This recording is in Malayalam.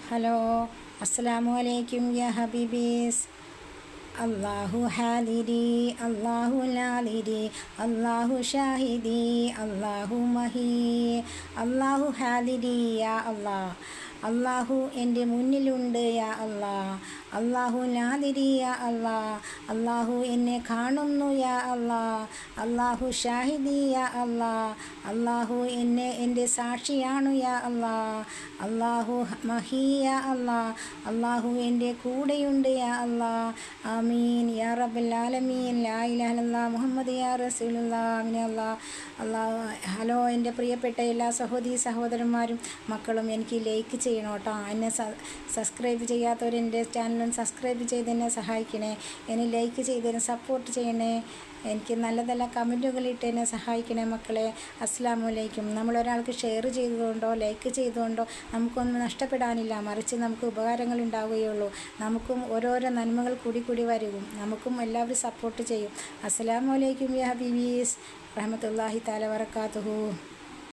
ഹലോ, അസ്സലാമു അലൈക്കും യാ ഹബീബീസ്. അല്ലാഹു ഹാദിരി, അല്ലാഹു നാദിരി, അല്ലാഹു ഷാഹിദി, അല്ലാഹു മഹീ. അല്ലാഹു ഹാദിരി യാ അല്ലാഹ്, അല്ലാഹു എൻ്റെ മുന്നിലുണ്ട് യാ അല്ലാഹ്. അല്ലാഹു നാദിരി യാ അല്ലാഹ്, അല്ലാഹു എന്നെ കാണുന്നു യാ അല്ലാഹ്. അല്ലാഹു ഷാഹിദി യാ അല്ലാഹ്, അല്ലാഹു എൻ്റെ സാക്ഷിയാണു യാ അല്ലാഹ്. അല്ലാഹു മഹീ യാ അല്ലാഹ്, അല്ലാഹു എൻ്റെ കൂടെയുണ്ട് യാ അല്ലാഹ്. ആമീൻ യാ റബ്ബൽ ആലമീൻ. ലാ ഇലാഹ ഇല്ലല്ലാഹ് മുഹമ്മദ് യാ റസൂലുള്ളാഹ്. ആമീൻ അല്ലാഹ്. ഹലോ, എൻ്റെ പ്രിയപ്പെട്ട എല്ലാ സഹോദരന്മാരും മക്കളും എനിക്ക് ലൈക്ക് ചെയ്യണം കേട്ടോ. എന്നെ സബ്സ്ക്രൈബ് ചെയ്യാത്തവർ എൻ്റെ ചാനൽ സബ്സ്ക്രൈബ് ചെയ്ത് എന്നെ സഹായിക്കണേ. എന്നെ ലൈക്ക് ചെയ്ത് എന്നെ സപ്പോർട്ട് ചെയ്യണേ. എനിക്ക് നല്ല നല്ല കമൻറ്റുകളിട്ട് എന്നെ സഹായിക്കണേ മക്കളെ. അസ്സലാമു അലൈക്കും. നമ്മളൊരാൾക്ക് ഷെയർ ചെയ്തുകൊണ്ടോ ലൈക്ക് ചെയ്തുകൊണ്ടോ നമുക്കൊന്നും നഷ്ടപ്പെടാനില്ല, മറിച്ച് നമുക്ക് ഉപകാരങ്ങൾ ഉണ്ടാവുകയുള്ളൂ. നമുക്കും ഓരോരോ നന്മകൾ കൂടി വരും. നമുക്കും എല്ലാവരും സപ്പോർട്ട് ചെയ്യും. അസ്സലാമു അലൈക്കും യാ ഹബീബീസ്. റഹ്മത്തുള്ളാഹി തആല വബറകാതുഹു.